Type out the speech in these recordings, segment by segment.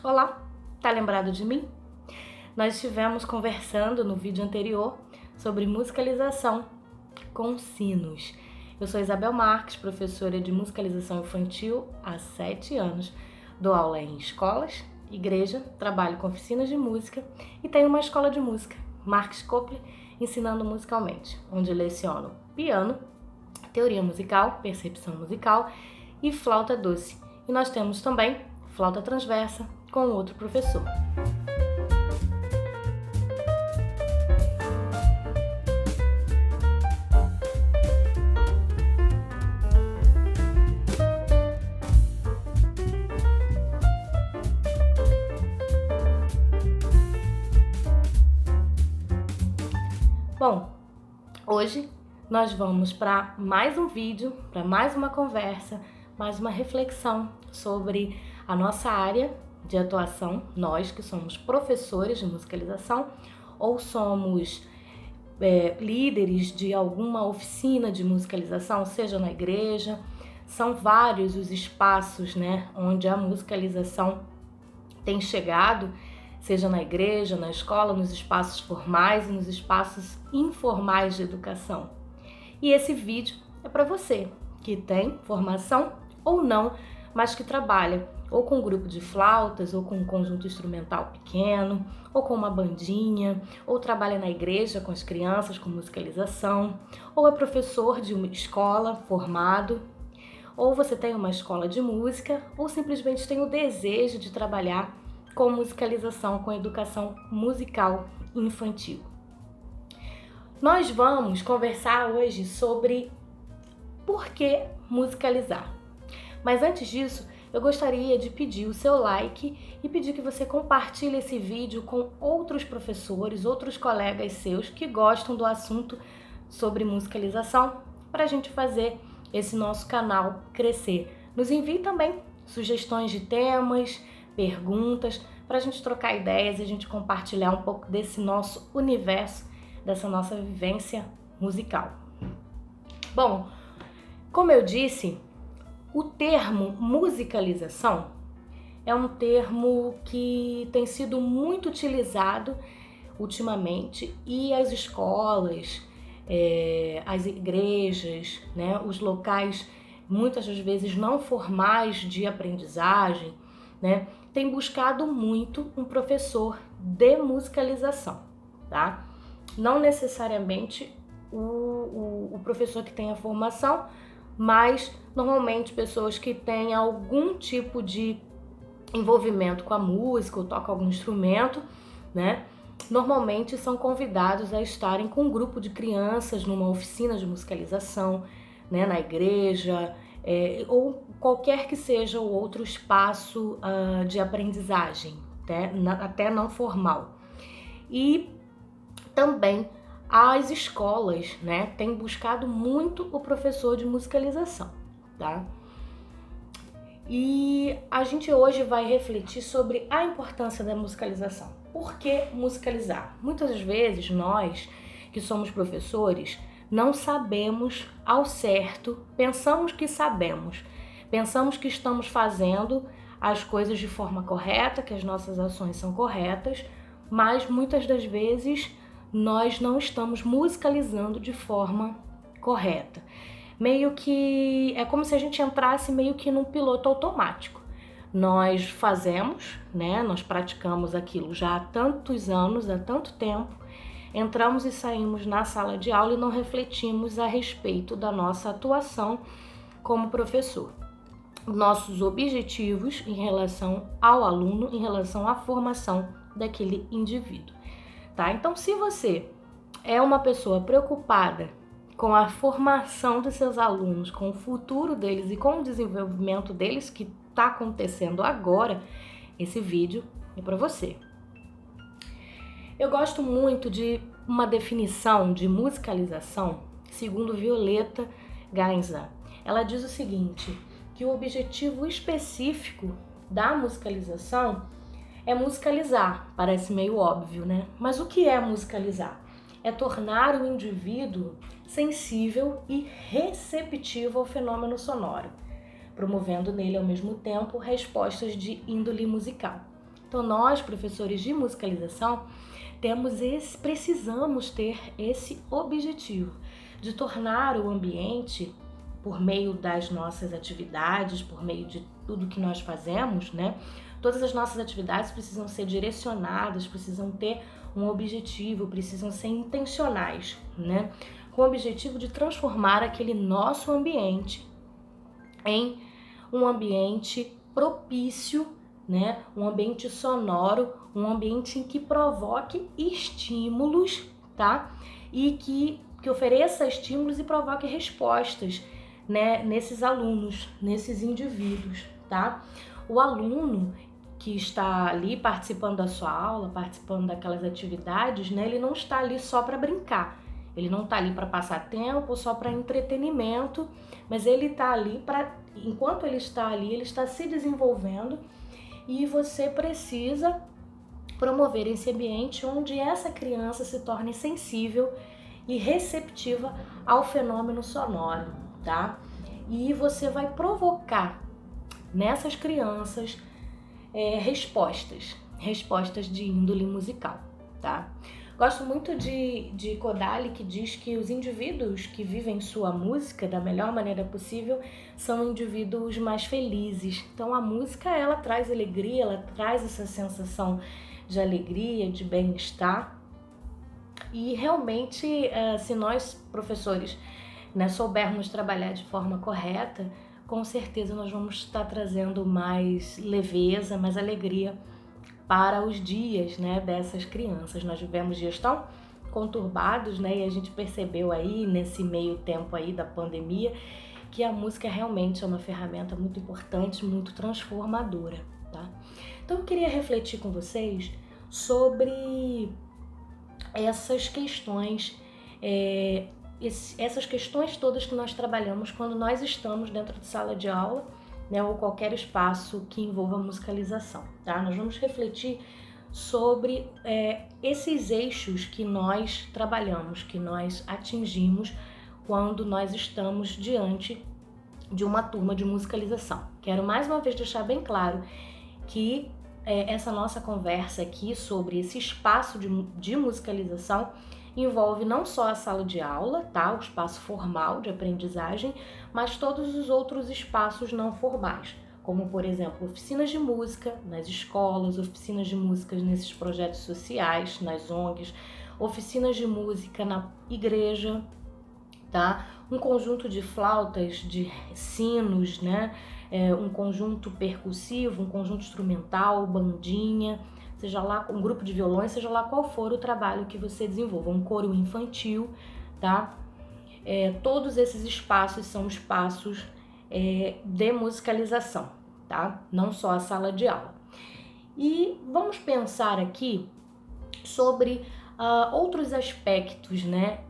Olá, tá lembrado de mim? Nós estivemos conversando no vídeo anterior sobre musicalização com sinos. Eu sou Isabel Marques, professora de musicalização infantil há 7 anos. Dou aula em escolas, igreja, trabalho com oficinas de música e tenho uma escola de música, Marques Copley, ensinando musicalmente, onde leciono piano, teoria musical, percepção musical e flauta doce. E nós temos também flauta transversa com outro professor. Bom, hoje nós vamos para mais um vídeo, para mais uma conversa, mais uma reflexão sobre a nossa área de atuação, nós que somos professores de musicalização ou somos líderes de alguma oficina de musicalização, seja na igreja. São vários os espaços, onde a musicalização tem chegado, seja na igreja, na escola, nos espaços formais e nos espaços informais de educação. E esse vídeo é para você que tem formação ou não, mas que trabalha ou com um grupo de flautas, ou com um conjunto instrumental pequeno, ou com uma bandinha, ou trabalha na igreja com as crianças com musicalização, ou é professor de uma escola formado, ou você tem uma escola de música, ou simplesmente tem o desejo de trabalhar com musicalização, com educação musical infantil. Nós vamos conversar hoje sobre por que musicalizar. Mas antes disso, eu gostaria de pedir o seu like e pedir que você compartilhe esse vídeo com outros professores, outros colegas seus que gostam do assunto sobre musicalização, para a gente fazer esse nosso canal crescer. Nos envie também sugestões de temas, perguntas, para a gente trocar ideias e a gente compartilhar um pouco desse nosso universo, dessa nossa vivência musical. Bom, como eu disse, o termo musicalização é um termo que tem sido muito utilizado ultimamente e as escolas, as igrejas, os locais muitas das vezes não formais de aprendizagem, tem buscado muito um professor de musicalização, tá? Não necessariamente o professor que tem a formação, mas normalmente pessoas que têm algum tipo de envolvimento com a música ou tocam algum instrumento, normalmente são convidados a estarem com um grupo de crianças numa oficina de musicalização, na igreja, ou qualquer que seja o outro espaço de aprendizagem, até não formal. E também as escolas, têm buscado muito o professor de musicalização, tá? E a gente hoje vai refletir sobre a importância da musicalização. Por que musicalizar? Muitas vezes nós, que somos professores, não sabemos ao certo, pensamos que sabemos, pensamos que estamos fazendo as coisas de forma correta, que as nossas ações são corretas, mas muitas das vezes nós não estamos musicalizando de forma correta. Meio que é como se a gente entrasse meio que num piloto automático. Nós fazemos, nós praticamos aquilo já há tantos anos, há tanto tempo, entramos e saímos na sala de aula e não refletimos a respeito da nossa atuação como professor. Nossos objetivos em relação ao aluno, em relação à formação daquele indivíduo. Tá? Então, se você é uma pessoa preocupada com a formação dos seus alunos, com o futuro deles e com o desenvolvimento deles que está acontecendo agora, esse vídeo é para você. Eu gosto muito de uma definição de musicalização segundo Violeta Gainza. Ela diz o seguinte, que o objetivo específico da musicalização é musicalizar, parece meio óbvio, Mas o que é musicalizar? É tornar o indivíduo sensível e receptivo ao fenômeno sonoro, promovendo nele ao mesmo tempo respostas de índole musical. Então nós, professores de musicalização, precisamos ter esse objetivo de tornar o ambiente, por meio das nossas atividades, por meio de tudo que nós fazemos, né? Todas as nossas atividades precisam ser direcionadas, precisam ter um objetivo, precisam ser intencionais, né? Com o objetivo de transformar aquele nosso ambiente em um ambiente propício, né? Um ambiente sonoro, um ambiente em que provoque estímulos, tá? E que ofereça estímulos e provoque respostas, né? Nesses alunos, nesses indivíduos, tá? O aluno que está ali participando da sua aula, participando daquelas atividades, né? Ele não está ali só para brincar, ele não está ali para passar tempo ou só para entretenimento, mas ele está ali para, enquanto ele está ali, ele está se desenvolvendo e você precisa promover esse ambiente onde essa criança se torne sensível e receptiva ao fenômeno sonoro, tá? E você vai provocar nessas crianças respostas de índole musical, tá? Gosto muito de Kodály, que diz que os indivíduos que vivem sua música da melhor maneira possível são indivíduos mais felizes. Então a música, ela traz alegria, ela traz essa sensação de alegria, de bem-estar. E realmente, se nós, professores, né, soubermos trabalhar de forma correta, com certeza nós vamos estar trazendo mais leveza, mais alegria para os dias, né, dessas crianças. Nós vivemos dias tão conturbados, né, e a gente percebeu aí nesse meio tempo aí da pandemia que a música realmente é uma ferramenta muito importante, muito transformadora, tá? Então eu queria refletir com vocês sobre essas questões, essas questões todas que nós trabalhamos quando nós estamos dentro de sala de aula, né, ou qualquer espaço que envolva musicalização, tá? Nós vamos refletir sobre esses eixos que nós trabalhamos, que nós atingimos quando nós estamos diante de uma turma de musicalização. Quero mais uma vez deixar bem claro que essa nossa conversa aqui sobre esse espaço de musicalização envolve não só a sala de aula, tá? O espaço formal de aprendizagem, mas todos os outros espaços não formais, como, por exemplo, oficinas de música nas escolas, oficinas de música nesses projetos sociais, nas ONGs, oficinas de música na igreja, tá? Um conjunto de flautas, de sinos, né? Um conjunto percussivo, um conjunto instrumental, bandinha, seja lá um grupo de violões, seja lá qual for o trabalho que você desenvolva, um coro infantil, tá? Todos esses espaços são espaços de musicalização, tá? Não só a sala de aula. E vamos pensar aqui sobre outros aspectos, né?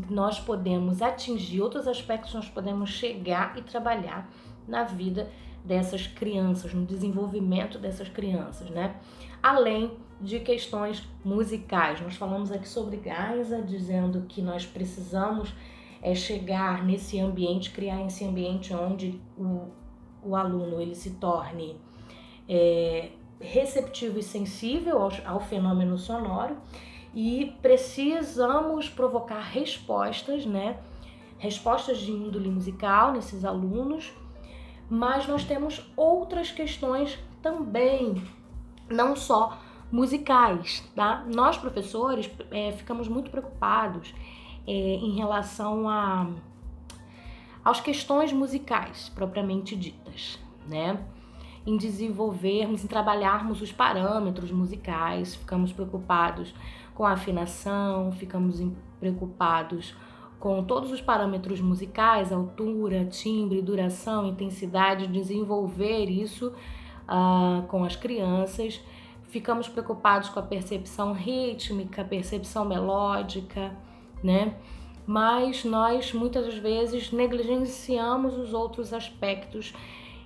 Nós podemos atingir, outros aspectos nós podemos chegar e trabalhar na vida dessas crianças, no desenvolvimento dessas crianças, né? Além de questões musicais. Nós falamos aqui sobre Geisel, dizendo que nós precisamos chegar nesse ambiente, criar esse ambiente onde o aluno ele se torne receptivo e sensível ao fenômeno sonoro, e precisamos provocar respostas, né? Respostas de índole musical nesses alunos, mas nós temos outras questões também, não só musicais, tá? Nós, professores, ficamos muito preocupados em relação às questões musicais propriamente ditas, né? Em desenvolvermos, em trabalharmos os parâmetros musicais, ficamos preocupados com a afinação, ficamos preocupados com todos os parâmetros musicais, altura, timbre, duração, intensidade, desenvolver isso com as crianças. Ficamos preocupados com a percepção rítmica, percepção melódica, né? Mas nós muitas das vezes negligenciamos os outros aspectos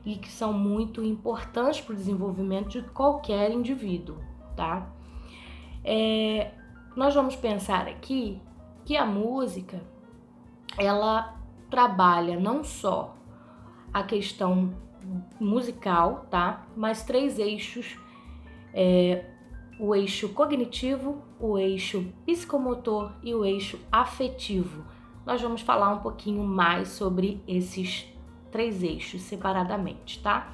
e que são muito importantes para o desenvolvimento de qualquer indivíduo, tá? Nós vamos pensar aqui que a música, ela trabalha não só a questão musical, tá? Mas 3 eixos o eixo cognitivo, o eixo psicomotor e o eixo afetivo. Nós vamos falar um pouquinho mais sobre esses 3 eixos separadamente, tá?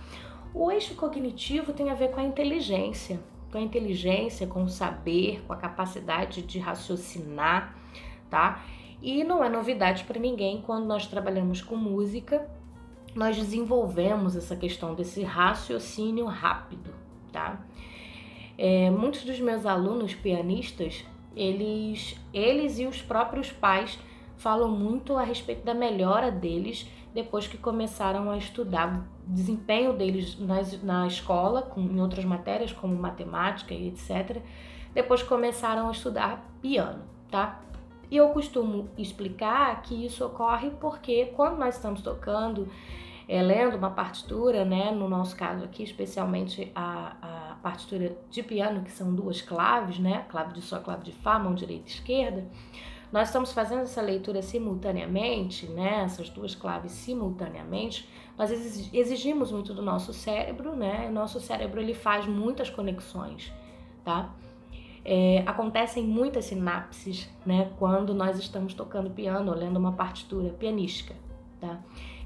O eixo cognitivo tem a ver com a inteligência, com o saber, com a capacidade de raciocinar, tá? E não é novidade para ninguém quando nós trabalhamos com música, nós desenvolvemos essa questão desse raciocínio rápido, tá? Muitos dos meus alunos pianistas, eles e os próprios pais falam muito a respeito da melhora deles depois que começaram a estudar, o desempenho deles na escola, em outras matérias como matemática e etc. Depois começaram a estudar piano, tá? E eu costumo explicar que isso ocorre porque quando nós estamos tocando, lendo uma partitura, né, no nosso caso aqui, especialmente a partitura de piano, que são 2 claves, né, clave de sol, clave de fá, mão direita e esquerda, nós estamos fazendo essa leitura simultaneamente, né, essas 2 claves simultaneamente, nós exigimos muito do nosso cérebro, né, o nosso cérebro ele faz muitas conexões, tá? Acontecem muitas sinapses, né, quando nós estamos tocando piano ou lendo uma partitura pianística, tá?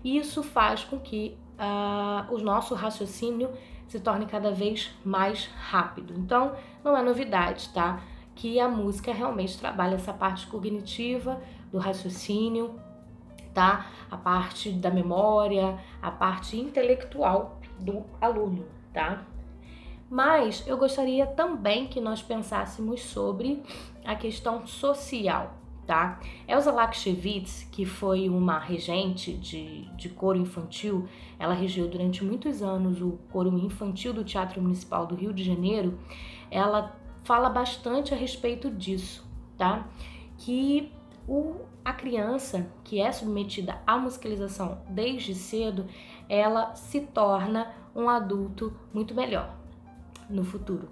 E isso faz com que o nosso raciocínio se torne cada vez mais rápido. Então, não é novidade, tá? Que a música realmente trabalha essa parte cognitiva do raciocínio, tá? A parte da memória, a parte intelectual do aluno, tá? Mas eu gostaria também que nós pensássemos sobre a questão social, tá? Elsa Lakshevitz, que foi uma regente de coro infantil, ela regiu durante muitos anos o coro infantil do Teatro Municipal do Rio de Janeiro, ela fala bastante a respeito disso, tá? Que a criança que é submetida à musicalização desde cedo, ela se torna um adulto muito melhor no futuro.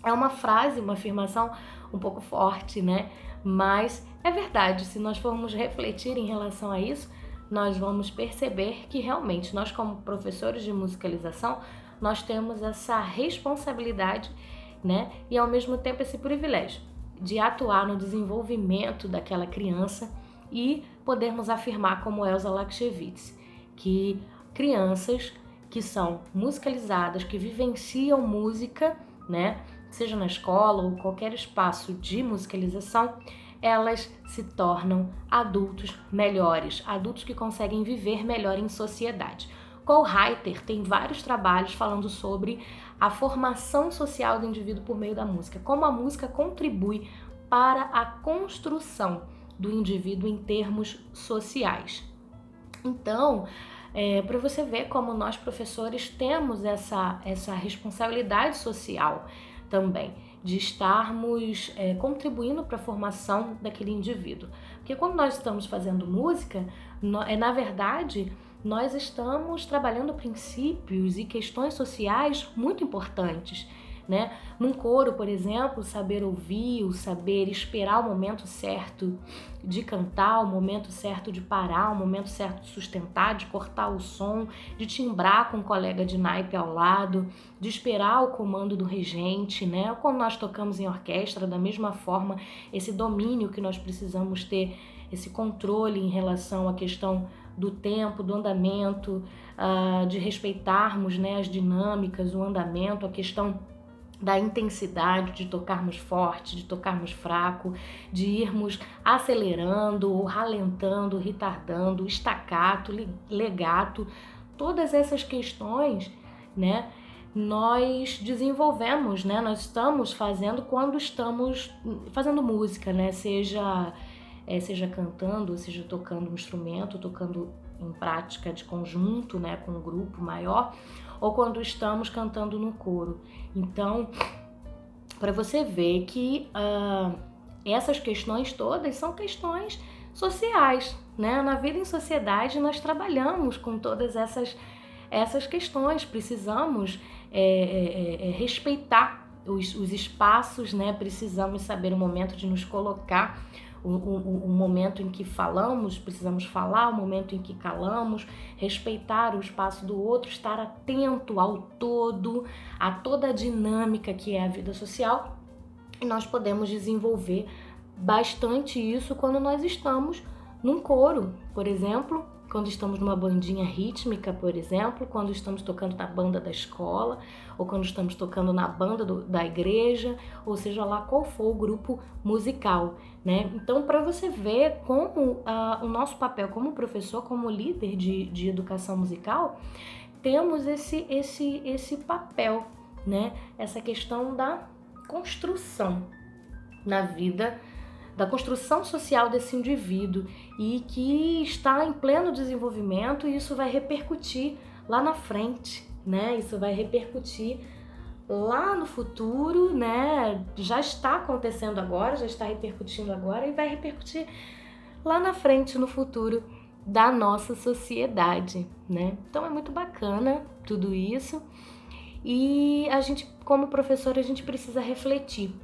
É uma frase, uma afirmação um pouco forte, né? Mas é verdade, se nós formos refletir em relação a isso, nós vamos perceber que realmente nós, como professores de musicalização, nós temos essa responsabilidade, né? E ao mesmo tempo esse privilégio de atuar no desenvolvimento daquela criança e podermos afirmar, como Elsa Lakshevitz, que crianças que são musicalizadas, que vivenciam música, né, seja na escola ou qualquer espaço de musicalização, elas se tornam adultos melhores, adultos que conseguem viver melhor em sociedade. Cole Reiter tem vários trabalhos falando sobre a formação social do indivíduo por meio da música, como a música contribui para a construção do indivíduo em termos sociais. Então, para você ver como nós professores temos essa responsabilidade social também, de estarmos contribuindo para a formação daquele indivíduo. Porque quando nós estamos fazendo música, na verdade, nós estamos trabalhando princípios e questões sociais muito importantes, né? Num coro, por exemplo, saber ouvir, o saber esperar o momento certo de cantar, o momento certo de parar, o momento certo de sustentar, de cortar o som, de timbrar com um colega de naipe ao lado, de esperar o comando do regente, né? Quando nós tocamos em orquestra, da mesma forma, esse domínio que nós precisamos ter, esse controle em relação à questão do tempo, do andamento, de respeitarmos, né, as dinâmicas, o andamento, a questão da intensidade, de tocarmos forte, de tocarmos fraco, de irmos acelerando ou ralentando, retardando, staccato, legato, todas essas questões, né, nós desenvolvemos, né, nós estamos fazendo quando estamos fazendo música, né, seja cantando, seja tocando um instrumento, tocando em prática de conjunto, né, com um grupo maior, ou quando estamos cantando no coro. Então, para você ver que essas questões todas são questões sociais, né? Na vida em sociedade nós trabalhamos com todas essas questões, precisamos respeitar os espaços, né? Precisamos saber o momento de nos colocar, o momento em que falamos, precisamos falar, o momento em que calamos, respeitar o espaço do outro, estar atento ao todo, a toda a dinâmica que é a vida social. E nós podemos desenvolver bastante isso quando nós estamos num coro, por exemplo, quando estamos numa bandinha rítmica, por exemplo, quando estamos tocando na banda da escola, ou quando estamos tocando na banda da igreja, ou seja lá qual for o grupo musical, né? Então, para você ver como o nosso papel como professor, como líder de educação musical, temos esse papel, né? Essa questão da construção na vida, da construção social desse indivíduo e que está em pleno desenvolvimento, e isso vai repercutir lá na frente, né? Isso vai repercutir lá no futuro, né? Já está acontecendo agora, já está repercutindo agora e vai repercutir lá na frente, no futuro da nossa sociedade, né? Então é muito bacana tudo isso. E a gente, como professor, a gente precisa refletir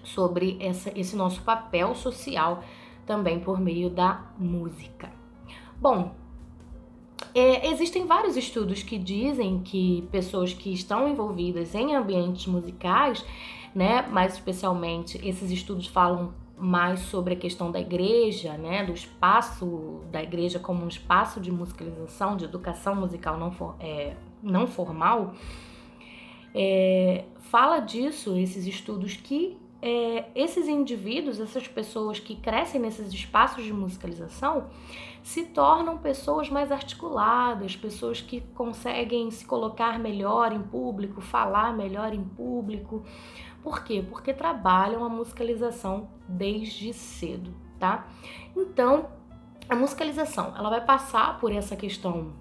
sobre esse nosso papel social também por meio da música. Bom, existem vários estudos que dizem que pessoas que estão envolvidas em ambientes musicais, né, mais especialmente esses estudos falam mais sobre a questão da igreja, né, do espaço da igreja como um espaço de musicalização, de educação musical não formal. Fala disso, esses estudos, que esses indivíduos, essas pessoas que crescem nesses espaços de musicalização, se tornam pessoas mais articuladas, pessoas que conseguem se colocar melhor em público, falar melhor em público. Por quê? Porque trabalham a musicalização desde cedo, tá? Então, a musicalização, ela vai passar por essa questão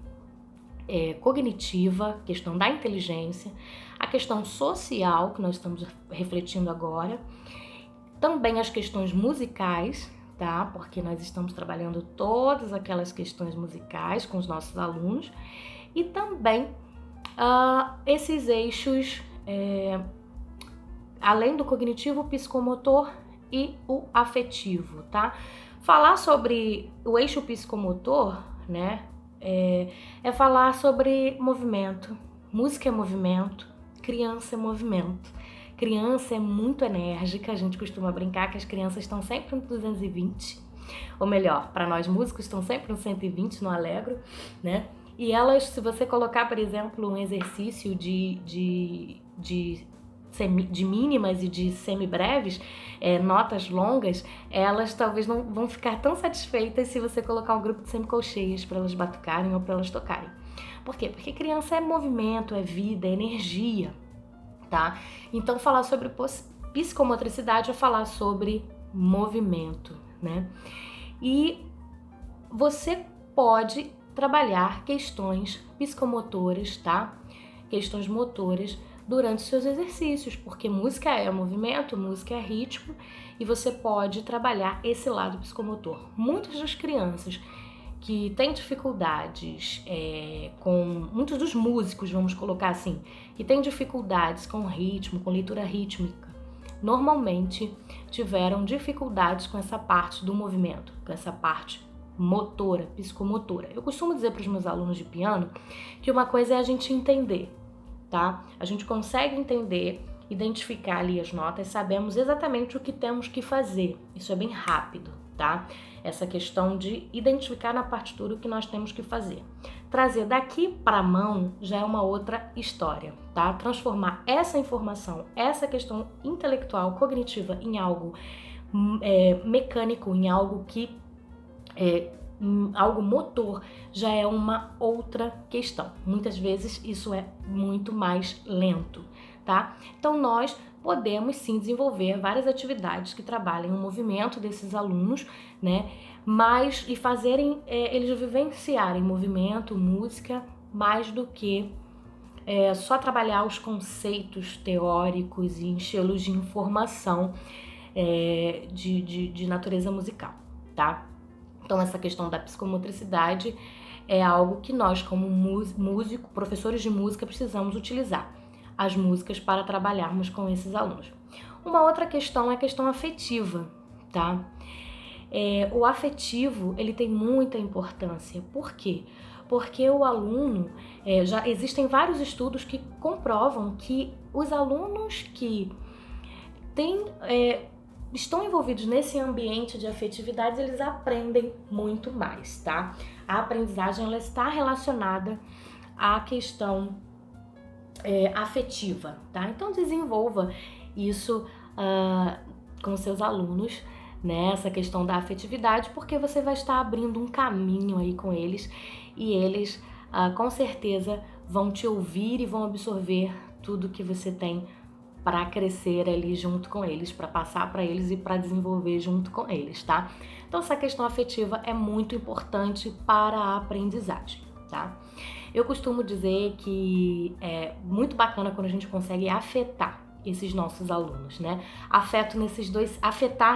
cognitiva, questão da inteligência, a questão social, que nós estamos refletindo agora, também as questões musicais, tá? Porque nós estamos trabalhando todas aquelas questões musicais com os nossos alunos, e também esses eixos, além do cognitivo, o psicomotor e o afetivo, tá? Falar sobre o eixo psicomotor, né? É falar sobre movimento. Música é movimento, criança é movimento. Criança é muito enérgica, a gente costuma brincar que as crianças estão sempre no 220, ou melhor, para nós músicos estão sempre no 120 no Allegro, né? E elas, se você colocar, por exemplo, um exercício de mínimas e de semibreves, notas longas, elas talvez não vão ficar tão satisfeitas se você colocar um grupo de semicolcheias para elas batucarem ou para elas tocarem. Por quê? Porque criança é movimento, é vida, é energia, tá? Então, falar sobre psicomotricidade é falar sobre movimento, né? E você pode trabalhar questões psicomotoras, tá? Questões motoras durante seus exercícios, porque música é movimento, música é ritmo, e você pode trabalhar esse lado psicomotor. Muitas das crianças que têm dificuldades muitos dos músicos, vamos colocar assim, que têm dificuldades com ritmo, com leitura rítmica, normalmente tiveram dificuldades com essa parte do movimento, com essa parte motora, psicomotora. Eu costumo dizer para os meus alunos de piano que uma coisa é a gente entender, tá? A gente consegue entender, identificar ali as notas, sabemos exatamente o que temos que fazer. Isso é bem rápido, tá? Essa questão de identificar na partitura o que nós temos que fazer. Trazer daqui para a mão já é uma outra história, tá? Transformar essa informação, essa questão intelectual, cognitiva, em algo mecânico, em algo que algo motor, já é uma outra questão. Muitas vezes isso é muito mais lento, tá? Então nós podemos sim desenvolver várias atividades que trabalhem o movimento desses alunos, né? E fazerem eles vivenciarem movimento, música, mais do que só trabalhar os conceitos teóricos e enchê-los de informação de natureza musical, tá? Então, essa questão da psicomotricidade é algo que nós, como professores de música, precisamos utilizar as músicas para trabalharmos com esses alunos. Uma outra questão é a questão afetiva, tá? O afetivo, ele tem muita importância. Por quê? Porque o aluno, já existem vários estudos que comprovam que os alunos que estão envolvidos nesse ambiente de afetividades, eles aprendem muito mais, tá? A aprendizagem, ela está relacionada à questão afetiva, tá? Então desenvolva isso com seus alunos, né? Essa questão da afetividade, porque você vai estar abrindo um caminho aí com eles e eles com certeza vão te ouvir e vão absorver tudo que você tem para crescer ali junto com eles, para passar para eles e para desenvolver junto com eles, tá? Então essa questão afetiva é muito importante para a aprendizagem, tá? Eu costumo dizer que é muito bacana quando a gente consegue afetar esses nossos alunos, né? Afetar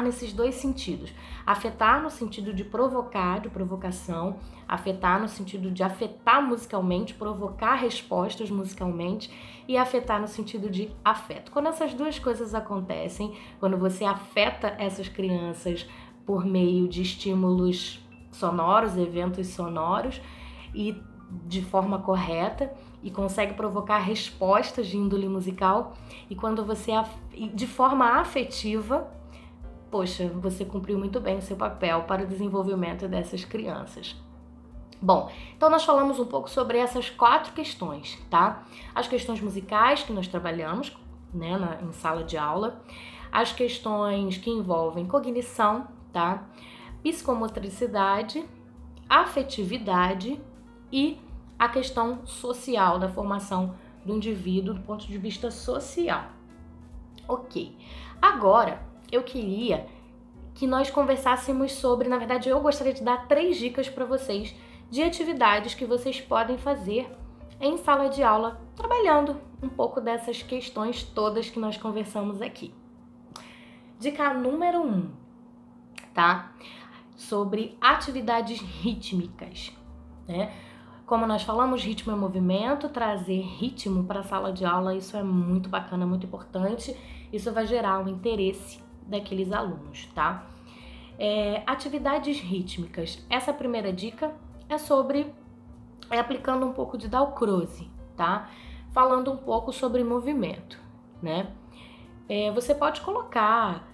nesses dois sentidos. Afetar no sentido de provocar, de provocação, afetar no sentido de afetar musicalmente, provocar respostas musicalmente, e afetar no sentido de afeto. Quando essas duas coisas acontecem, quando você afeta essas crianças por meio de estímulos sonoros, eventos sonoros, e de forma correta, e consegue provocar respostas de índole musical, e quando você de forma afetiva, poxa, você cumpriu muito bem o seu papel para o desenvolvimento dessas crianças. Bom, então nós falamos um pouco sobre essas 4 questões, tá? As questões musicais que nós trabalhamos, né, em sala de aula, as questões que envolvem cognição, tá? Psicomotricidade, afetividade e a questão social, da formação do indivíduo do ponto de vista social. Ok, agora eu queria que nós conversássemos sobre, na verdade eu gostaria de dar 3 dicas para vocês de atividades que vocês podem fazer em sala de aula, trabalhando um pouco dessas questões todas que nós conversamos aqui. Dica número 1, tá? Sobre atividades rítmicas, né? Como nós falamos, ritmo é movimento, trazer ritmo para a sala de aula, isso é muito bacana, muito importante. Isso vai gerar um interesse daqueles alunos, tá? Atividades rítmicas. Essa primeira dica é aplicando um pouco de Dalcroze, tá? Falando um pouco sobre movimento, né? Você pode colocar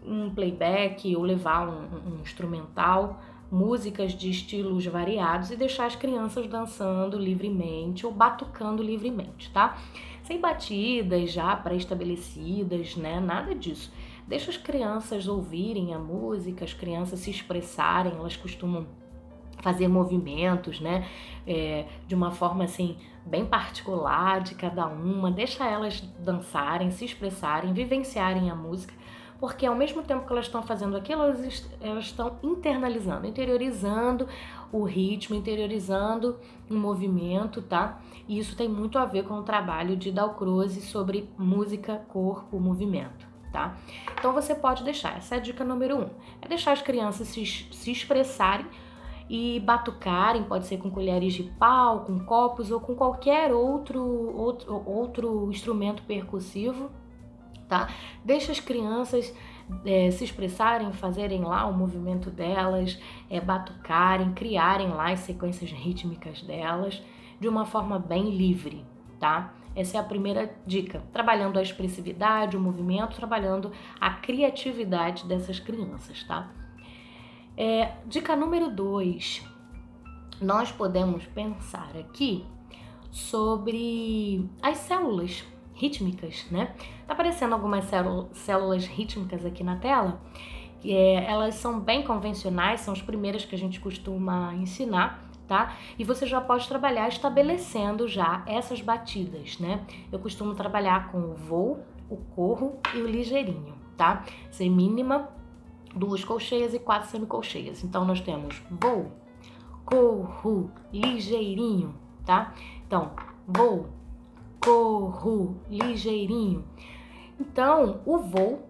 um playback ou levar um instrumental, músicas de estilos variados e deixar as crianças dançando livremente ou batucando livremente, tá? Sem batidas já pré-estabelecidas, né? Nada disso. Deixa as crianças ouvirem a música, as crianças se expressarem, elas costumam fazer movimentos, né? De uma forma assim bem particular de cada uma. Deixa elas dançarem, se expressarem, vivenciarem a música, porque ao mesmo tempo que elas estão fazendo aquilo, elas estão internalizando, interiorizando o ritmo, interiorizando o movimento, tá? E isso tem muito a ver com o trabalho de Dalcroze sobre música, corpo, movimento, tá? Então você pode deixar, essa é a dica número 1, é deixar as crianças se expressarem e batucarem, pode ser com colheres de pau, com copos ou com qualquer outro instrumento percussivo, tá? Deixa as crianças se expressarem, fazerem lá o movimento delas, batucarem, criarem lá as sequências rítmicas delas de uma forma bem livre, tá? Essa é a primeira dica, trabalhando a expressividade, o movimento, trabalhando a criatividade dessas crianças, tá? Dica número 2, nós podemos pensar aqui sobre as células rítmicas, né? Tá aparecendo algumas células rítmicas aqui na tela, elas são bem convencionais, são as primeiras que a gente costuma ensinar, tá? E você já pode trabalhar estabelecendo já essas batidas, né? Eu costumo trabalhar com o voo, o corro e o ligeirinho, tá? Semínima, 2 colcheias e 4 semicolcheias. Então nós temos voo, corro, ligeirinho, tá? Então, voo, corro, ligeirinho. Então, o voo,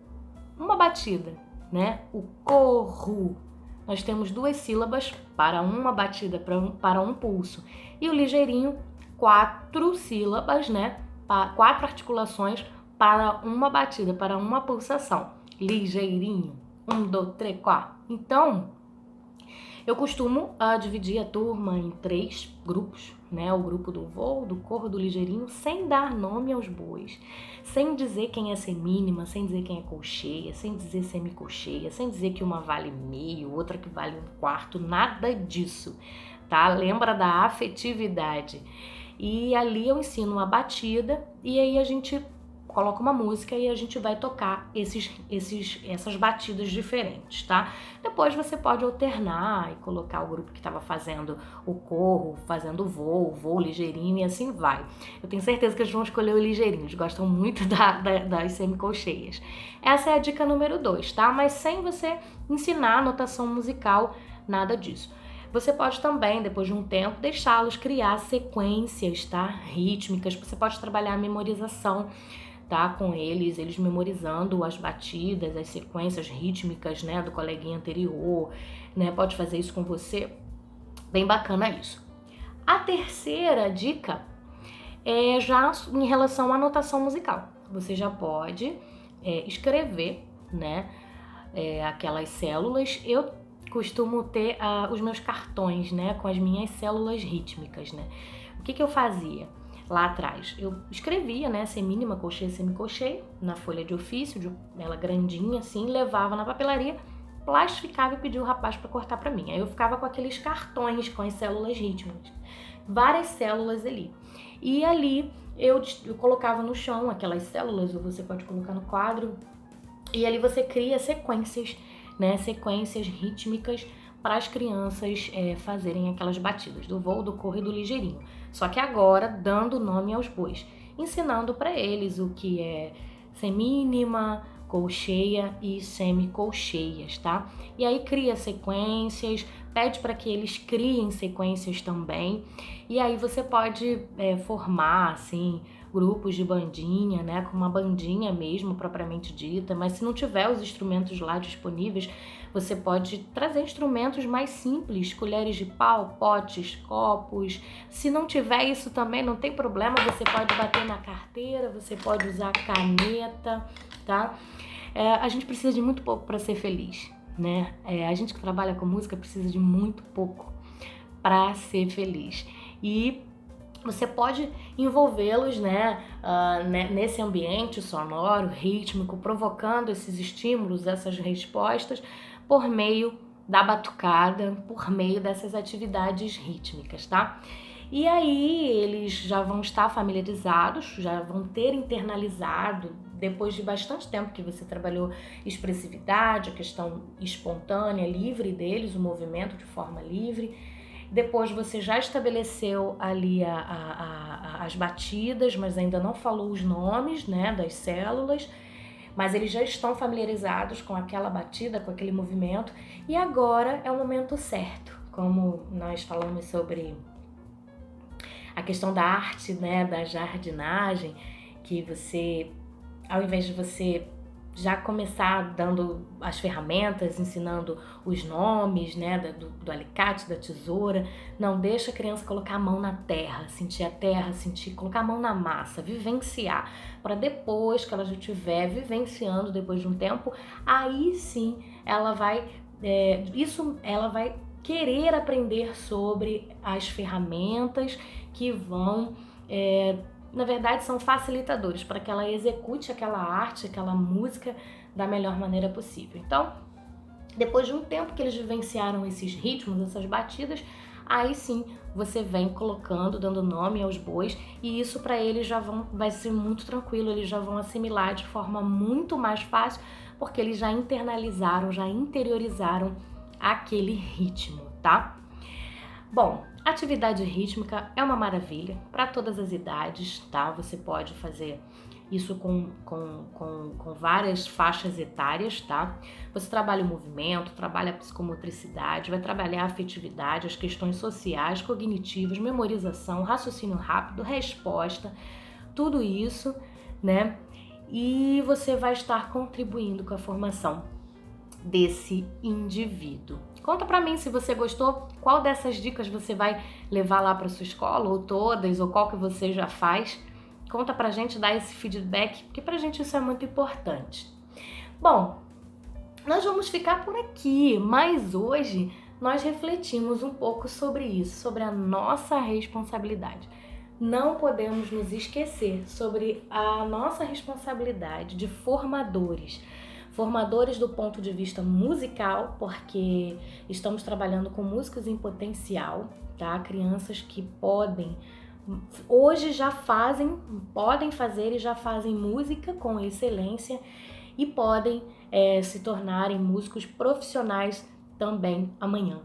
uma batida, né? O corro, nós temos 2 sílabas para uma batida, para um pulso. E o ligeirinho, 4 sílabas, né? 4 articulações para uma batida, para uma pulsação. Ligeirinho, Um, dois, três, quatro. Então, eu costumo dividir a turma em 3 grupos, né? O grupo do voo, do corro, do ligeirinho, sem dar nome aos bois, sem dizer quem é semínima, sem dizer quem é colcheia, sem dizer semicolcheia, sem dizer que uma vale meio, outra que vale 1/4, nada disso, tá? Lembra da afetividade. E ali eu ensino uma batida e aí a gente coloca uma música e a gente vai tocar essas batidas diferentes, tá? Depois você pode alternar e colocar o grupo que estava fazendo o corro, fazendo o voo ligeirinho e assim vai. Eu tenho certeza que eles vão escolher o ligeirinho, eles gostam muito das semicolcheias. Essa é a dica número 2, tá? Mas sem você ensinar notação musical, nada disso. Você pode também, depois de um tempo, deixá-los criar sequências, tá? Rítmicas. Você pode trabalhar a memorização, tá? Com eles memorizando as batidas, as sequências rítmicas, né? Do coleguinha anterior, né? Pode fazer isso com você. Bem bacana isso. A terceira dica é já em relação à notação musical. Você já pode escrever, né? Aquelas células. Eu costumo ter os meus cartões, né, com as minhas células rítmicas, né? O que eu fazia lá atrás? Eu escrevia, né, semínima, colcheia, semicolcheia, na folha de ofício, ela grandinha assim, levava na papelaria, plastificava e pedia o rapaz para cortar para mim. Aí eu ficava com aqueles cartões com as células rítmicas, várias células ali. E ali eu colocava no chão aquelas células, ou você pode colocar no quadro, e ali você cria sequências, né, sequências rítmicas para as crianças fazerem aquelas batidas do voo, do corro e do ligeirinho. Só que agora dando nome aos bois, ensinando para eles o que é semínima, colcheia e semicolcheias, tá? E aí cria sequências, pede para que eles criem sequências também. E aí você pode formar, assim, grupos de bandinha, né, com uma bandinha mesmo, propriamente dita, mas se não tiver os instrumentos lá disponíveis, você pode trazer instrumentos mais simples, colheres de pau, potes, copos. Se não tiver isso também, não tem problema, você pode bater na carteira, você pode usar caneta, tá? A gente precisa de muito pouco para ser feliz, né? A gente que trabalha com música precisa de muito pouco para ser feliz. E você pode envolvê-los, né, nesse ambiente sonoro, rítmico, provocando esses estímulos, essas respostas, por meio da batucada, por meio dessas atividades rítmicas, tá? E aí eles já vão estar familiarizados, já vão ter internalizado, depois de bastante tempo que você trabalhou expressividade, a questão espontânea, livre deles, o movimento de forma livre. Depois você já estabeleceu ali as batidas, mas ainda não falou os nomes, né, das células, mas eles já estão familiarizados com aquela batida, com aquele movimento, e agora é o momento certo, como nós falamos sobre a questão da arte, né, da jardinagem, que você, ao invés de você já começar dando as ferramentas, ensinando os nomes, né, do alicate, da tesoura, não deixa a criança colocar a mão na terra, colocar a mão na massa, vivenciar, para depois que ela já estiver vivenciando, depois de um tempo, aí sim ela vai querer aprender sobre as ferramentas que vão na verdade são facilitadores para que ela execute aquela arte, aquela música da melhor maneira possível. Então, depois de um tempo que eles vivenciaram esses ritmos, essas batidas, aí sim você vem colocando, dando nome aos bois, e isso para eles vai ser muito tranquilo, eles já vão assimilar de forma muito mais fácil, porque eles já internalizaram, já interiorizaram aquele ritmo, tá? Bom, atividade rítmica é uma maravilha para todas as idades, tá? Você pode fazer isso com várias faixas etárias, tá? Você trabalha o movimento, trabalha a psicomotricidade, vai trabalhar a afetividade, as questões sociais, cognitivas, memorização, raciocínio rápido, resposta, tudo isso, né? E você vai estar contribuindo com a formação desse indivíduo. Conta pra mim se você gostou, qual dessas dicas você vai levar lá pra sua escola, ou todas, ou qual que você já faz. Conta pra gente, dá esse feedback, porque pra gente isso é muito importante. Bom, nós vamos ficar por aqui, mas hoje nós refletimos um pouco sobre isso, sobre a nossa responsabilidade. Não podemos nos esquecer sobre a nossa responsabilidade de formadores. Formadores do ponto de vista musical, porque estamos trabalhando com músicos em potencial, tá? Crianças que hoje podem fazer e já fazem música com excelência e podem se tornarem músicos profissionais também amanhã.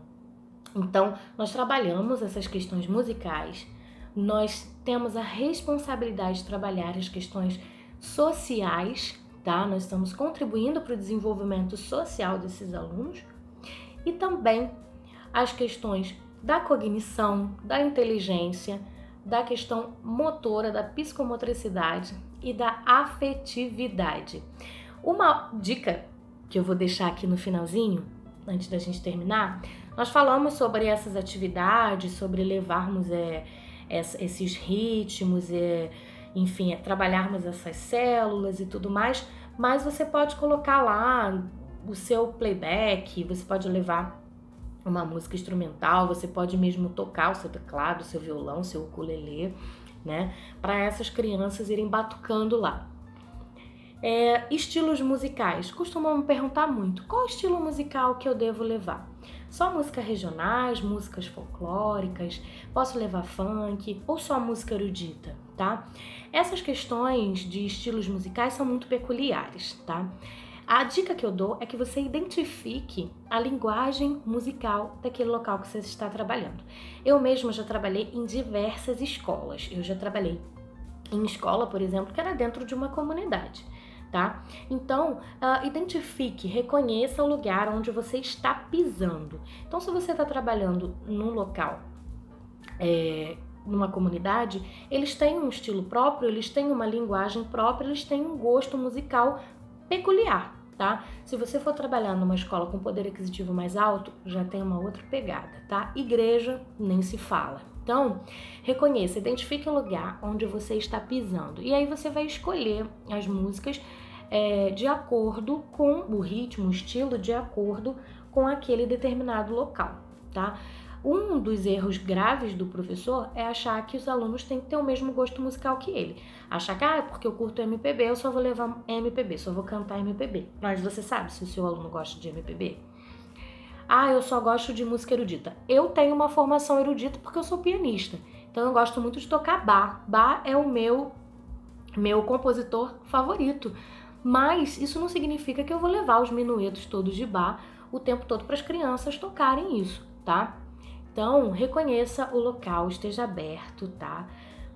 Então, nós trabalhamos essas questões musicais, nós temos a responsabilidade de trabalhar as questões sociais, tá? Nós estamos contribuindo para o desenvolvimento social desses alunos e também as questões da cognição, da inteligência, da questão motora, da psicomotricidade e da afetividade. Uma dica que eu vou deixar aqui no finalzinho, antes da gente terminar, nós falamos sobre essas atividades, sobre levarmos esses ritmos, enfim, trabalharmos essas células e tudo mais, mas você pode colocar lá o seu playback, você pode levar uma música instrumental, você pode mesmo tocar o seu teclado, o seu violão, o seu ukulele, né? Para essas crianças irem batucando lá. Estilos musicais. Costumam me perguntar muito, qual estilo musical que eu devo levar? Só músicas regionais, músicas folclóricas, posso levar funk ou só música erudita, tá? Essas questões de estilos musicais são muito peculiares, tá? A dica que eu dou é que você identifique a linguagem musical daquele local que você está trabalhando. Eu mesma já trabalhei em diversas escolas. Eu já trabalhei em escola, por exemplo, que era dentro de uma comunidade, tá? Então, identifique, reconheça o lugar onde você está pisando. Então, se você está trabalhando num local, numa comunidade, eles têm um estilo próprio, eles têm uma linguagem própria, eles têm um gosto musical peculiar, tá? Se você for trabalhar numa escola com poder aquisitivo mais alto, já tem uma outra pegada, tá? Igreja, nem se fala. Então, reconheça, identifique o lugar onde você está pisando. E aí você vai escolher as músicas de acordo com o ritmo, o estilo, de acordo com aquele determinado local, tá? Um dos erros graves do professor é achar que os alunos têm que ter o mesmo gosto musical que ele. Achar que, porque eu curto MPB, eu só vou levar MPB, só vou cantar MPB. Mas você sabe se o seu aluno gosta de MPB? Eu só gosto de música erudita. Eu tenho uma formação erudita porque eu sou pianista. Então eu gosto muito de tocar Bach. Bach é o meu compositor favorito. Mas isso não significa que eu vou levar os minuetos todos de Bach o tempo todo para as crianças tocarem isso, tá? Então, reconheça o local, esteja aberto, tá?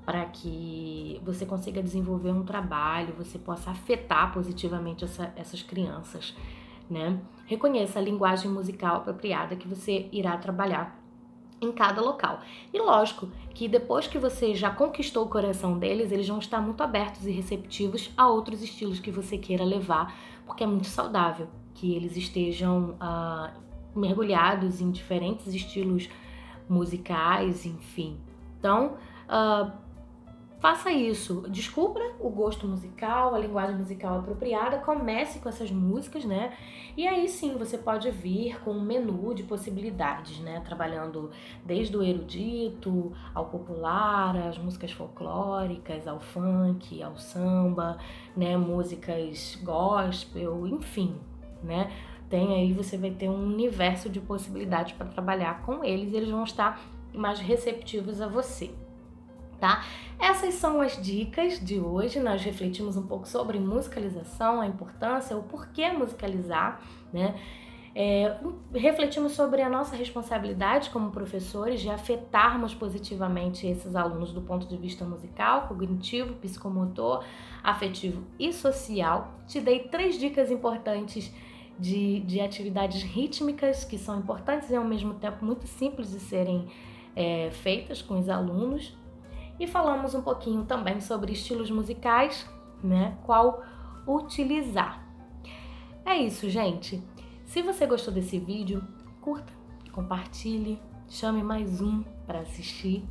Para que você consiga desenvolver um trabalho, você possa afetar positivamente essas crianças, né? Reconheça a linguagem musical apropriada que você irá trabalhar em cada local. E lógico que depois que você já conquistou o coração deles, eles vão estar muito abertos e receptivos a outros estilos que você queira levar, porque é muito saudável que eles estejam mergulhados em diferentes estilos musicais, enfim. Então, faça isso, descubra o gosto musical, a linguagem musical apropriada, comece com essas músicas, né? E aí sim, você pode vir com um menu de possibilidades, né? Trabalhando desde o erudito, ao popular, às músicas folclóricas, ao funk, ao samba, né? Músicas gospel, enfim, né? Você vai ter um universo de possibilidades para trabalhar com eles e eles vão estar mais receptivos a você, tá? Essas são as dicas de hoje. Nós refletimos um pouco sobre musicalização, a importância, o porquê musicalizar, né? Refletimos sobre a nossa responsabilidade como professores de afetarmos positivamente esses alunos do ponto de vista musical, cognitivo, psicomotor, afetivo e social. Te dei 3 dicas importantes de atividades rítmicas que são importantes e ao mesmo tempo muito simples de serem feitas com os alunos. E falamos um pouquinho também sobre estilos musicais, né? Qual utilizar. É isso, gente. Se você gostou desse vídeo, curta, compartilhe, chame mais um para assistir,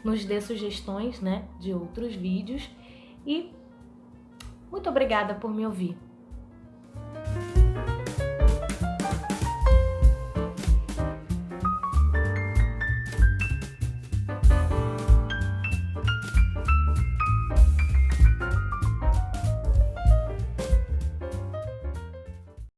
nos dê sugestões, né, de outros vídeos e muito obrigada por me ouvir.